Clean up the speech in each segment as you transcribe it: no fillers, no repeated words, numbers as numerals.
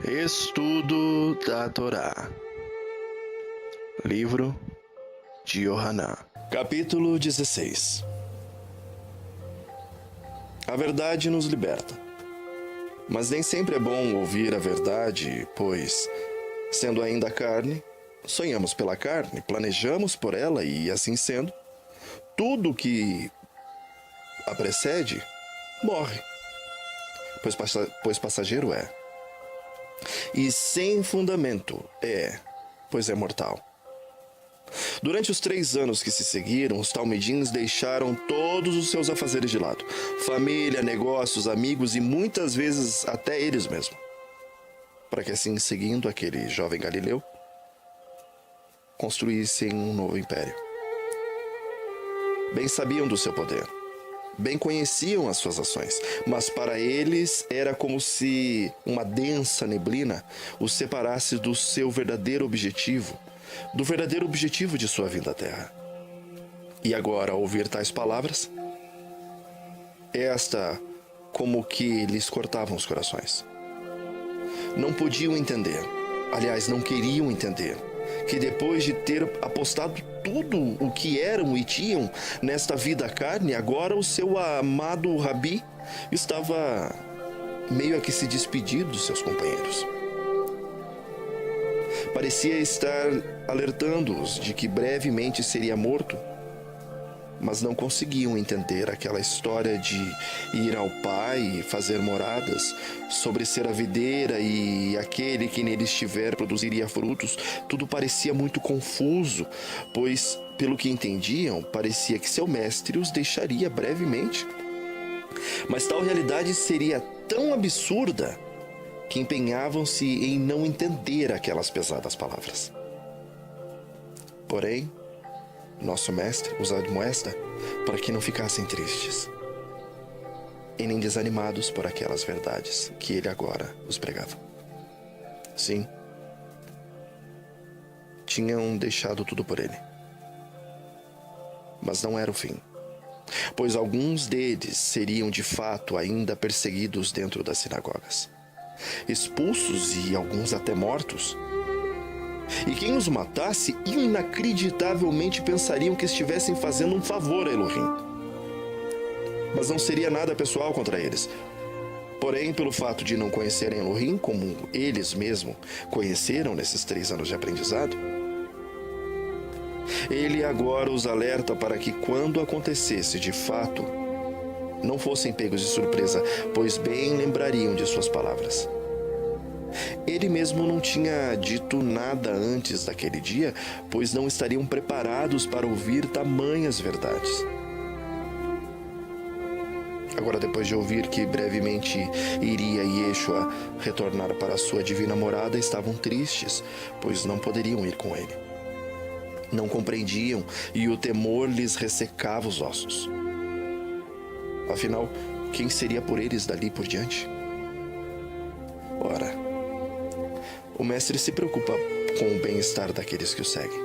Estudo da Torá. Livro de Yohanan. Capítulo 16. A verdade nos liberta. Mas nem sempre é bom ouvir a verdade, pois, sendo ainda carne, sonhamos pela carne, planejamos por ela e, assim sendo, tudo que a precede morre, pois passageiro é. E sem fundamento pois é mortal. Durante os 3 anos que se seguiram, os talmidins deixaram todos os seus afazeres de lado. Família, negócios, amigos e muitas vezes até eles mesmos. Para que assim, seguindo aquele jovem Galileu, construíssem um novo império. Bem sabiam do seu poder. Bem conheciam as suas ações, mas para eles era como se uma densa neblina os separasse do seu verdadeiro objetivo, do verdadeiro objetivo de sua vinda à Terra. E agora, ao ouvir tais palavras, como que lhes cortavam os corações. Não podiam entender, aliás, não queriam entender, que depois de ter apostado tudo o que eram e tinham nesta vida carne, agora o seu amado Rabi estava meio a que se despedir dos seus companheiros. Parecia estar alertando-os de que brevemente seria morto, mas não conseguiam entender aquela história de ir ao Pai e fazer moradas, sobre ser a videira e aquele que nele estiver produziria frutos. Tudo parecia muito confuso, pois, pelo que entendiam, parecia que seu mestre os deixaria brevemente. Mas tal realidade seria tão absurda que empenhavam-se em não entender aquelas pesadas palavras. Porém, nosso mestre os admoesta para que não ficassem tristes e nem desanimados por aquelas verdades que ele agora os pregava. Sim, tinham deixado tudo por ele. Mas não era o fim, pois alguns deles seriam de fato ainda perseguidos dentro das sinagogas, expulsos e alguns até mortos. E quem os matasse, inacreditavelmente pensariam que estivessem fazendo um favor a Elohim. Mas não seria nada pessoal contra eles. Porém, pelo fato de não conhecerem Elohim como eles mesmos conheceram nesses 3 anos de aprendizado, ele agora os alerta para que quando acontecesse de fato, não fossem pegos de surpresa, pois bem lembrariam de suas palavras. Ele mesmo não tinha dito nada antes daquele dia, pois não estariam preparados para ouvir tamanhas verdades. Agora, depois de ouvir que brevemente iria Yeshua retornar para sua divina morada, estavam tristes, pois não poderiam ir com ele. Não compreendiam e o temor lhes ressecava os ossos. Afinal, quem seria por eles dali por diante? Ora, o mestre se preocupa com o bem-estar daqueles que o seguem,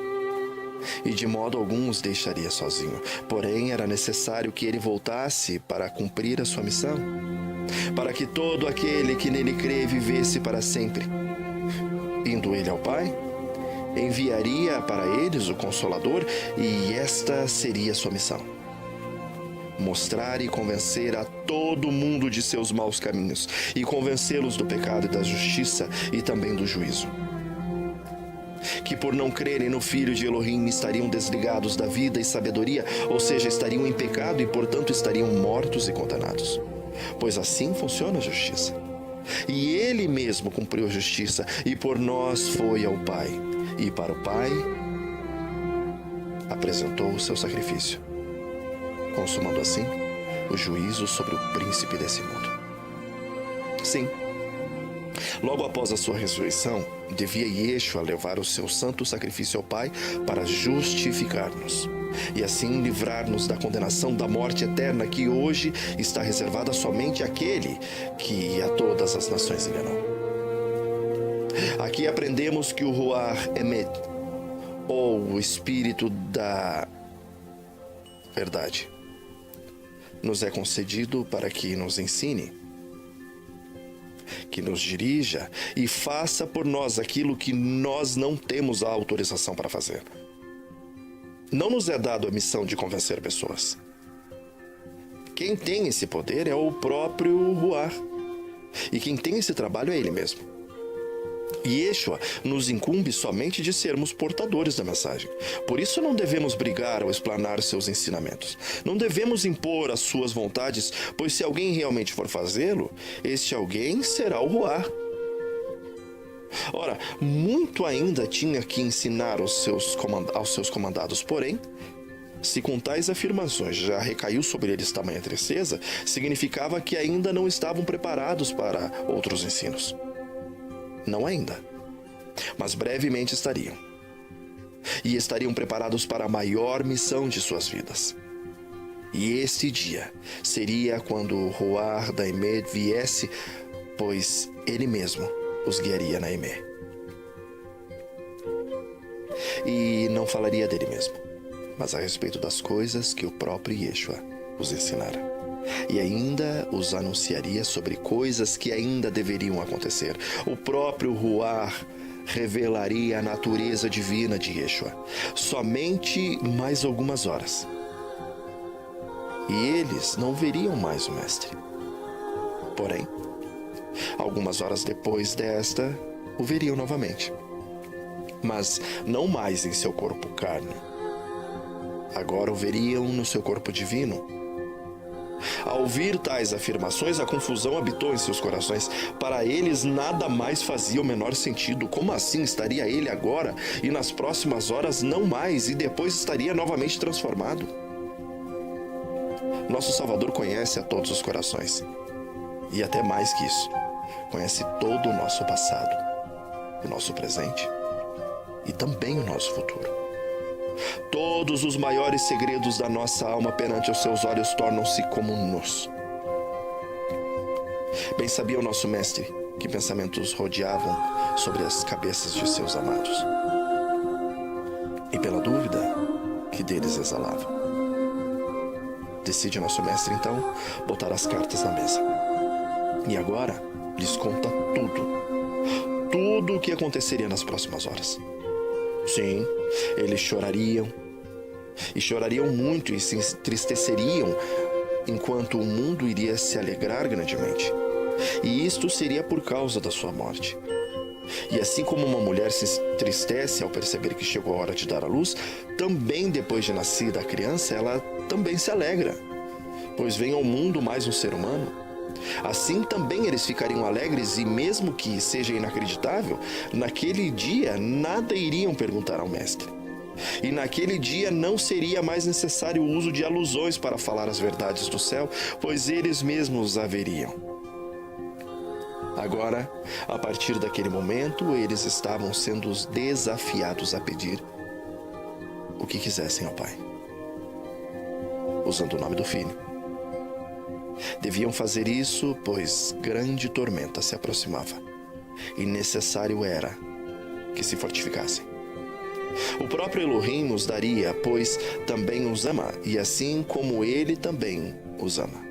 e de modo algum os deixaria sozinho. Porém, era necessário que ele voltasse para cumprir a sua missão, para que todo aquele que nele crê vivesse para sempre. Indo ele ao Pai, enviaria para eles o Consolador, e esta seria a sua missão: mostrar e convencer a todo mundo de seus maus caminhos, e convencê-los do pecado e da justiça e também do juízo. Que por não crerem no Filho de Elohim estariam desligados da vida e sabedoria, ou seja, estariam em pecado e portanto estariam mortos e condenados. Pois assim funciona a justiça. E ele mesmo cumpriu a justiça e por nós foi ao Pai, e para o Pai apresentou o seu sacrifício, consumando assim o juízo sobre o príncipe desse mundo. Sim, logo após a sua ressurreição, devia Yeshua levar o seu santo sacrifício ao Pai para justificar-nos, e assim livrar-nos da condenação da morte eterna que hoje está reservada somente àquele que a todas as nações enganou. Aqui aprendemos que o Ruach Emet, ou o Espírito da Verdade, nos é concedido para que nos ensine que nos dirija e faça por nós aquilo que nós não temos a autorização para fazer. Não nos é dado a missão de convencer pessoas. Quem tem esse poder é o próprio Ruach. E quem tem esse trabalho é ele mesmo. E Yeshua nos incumbe somente de sermos portadores da mensagem. Por isso não devemos brigar ou explanar seus ensinamentos. Não devemos impor as suas vontades, pois se alguém realmente for fazê-lo, este alguém será o Ruach. Ora, muito ainda tinha que ensinar aos seus comandados, porém, se com tais afirmações já recaiu sobre eles tamanha tristeza, significava que ainda não estavam preparados para outros ensinos. Não ainda, mas brevemente estariam. E estariam preparados para a maior missão de suas vidas. E este dia seria quando o Ruach da Emet viesse, pois ele mesmo os guiaria na Emet. E não falaria dele mesmo, mas a respeito das coisas que o próprio Yeshua os ensinara. E ainda os anunciaria sobre coisas que ainda deveriam acontecer. O próprio Ruach revelaria a natureza divina de Yeshua, somente mais algumas horas. E eles não veriam mais o Mestre. Porém, algumas horas depois desta, o veriam novamente. Mas não mais em seu corpo carne. Agora o veriam no seu corpo divino. Ao ouvir tais afirmações, a confusão habitou em seus corações. Para eles, nada mais fazia o menor sentido. Como assim estaria ele agora e nas próximas horas não mais, e depois estaria novamente transformado? Nosso Salvador conhece a todos os corações. E até mais que isso, conhece todo o nosso passado, o nosso presente e também o nosso futuro. Todos os maiores segredos da nossa alma perante os seus olhos tornam-se como nus. Bem sabia o nosso Mestre que pensamentos rodeavam sobre as cabeças de seus amados, e pela dúvida que deles exalava. Decide nosso Mestre, então, botar as cartas na mesa. E agora lhes conta tudo o que aconteceria nas próximas horas. Sim, eles chorariam, e chorariam muito e se entristeceriam, enquanto o mundo iria se alegrar grandemente. E isto seria por causa da sua morte. E assim como uma mulher se entristece ao perceber que chegou a hora de dar à luz, também depois de nascida a criança, ela também se alegra, pois vem ao mundo mais um ser humano. Assim também eles ficariam alegres, e mesmo que seja inacreditável, naquele dia nada iriam perguntar ao Mestre. E naquele dia não seria mais necessário o uso de alusões para falar as verdades do céu, pois eles mesmos a veriam. Agora, a partir daquele momento, eles estavam sendo desafiados a pedir o que quisessem ao Pai, usando o nome do Filho. Deviam fazer isso, pois grande tormenta se aproximava, e necessário era que se fortificassem. O próprio Elohim os daria, pois também os ama, e assim como ele também os ama.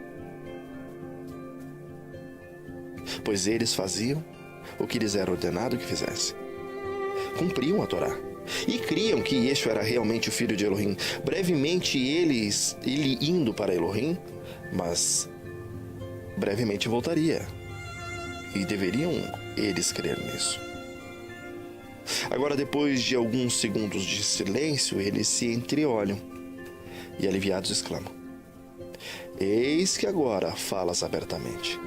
Pois eles faziam o que lhes era ordenado que fizessem. Cumpriam a Torá. E criam que Yeshua era realmente o filho de Elohim. Brevemente ele indo para Elohim, mas brevemente voltaria. E deveriam eles crer nisso. Agora, depois de alguns segundos de silêncio, eles se entreolham e, aliviados, exclamam: Eis que agora falas abertamente,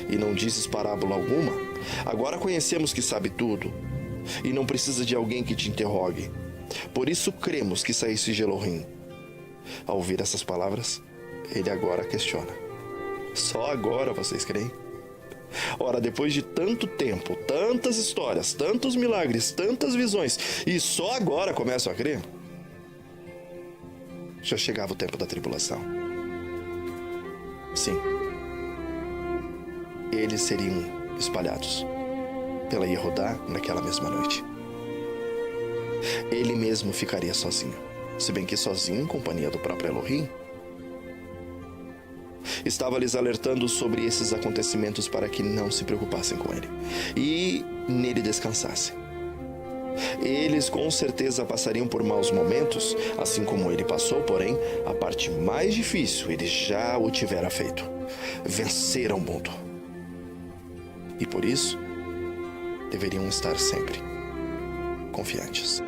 e não dizes parábola alguma. Agora conhecemos que sabe tudo, e não precisa de alguém que te interrogue. Por isso cremos que saíste de Elohim. Ao ouvir essas palavras, ele agora questiona: Só agora vocês creem? Ora, depois de tanto tempo, tantas histórias, tantos milagres, tantas visões, e só agora começam a crer? Já chegava o tempo da tribulação. Sim. Eles seriam espalhados pela Yehudá naquela mesma noite. Ele mesmo ficaria sozinho, se bem que sozinho em companhia do próprio Elohim. estava lhes alertando sobre esses acontecimentos para que não se preocupassem com ele e nele descansassem. Eles com certeza passariam por maus momentos, assim como ele passou, porém, a parte mais difícil ele já o tivera feito: vencer ao mundo. E por isso, deveriam estar sempre confiantes.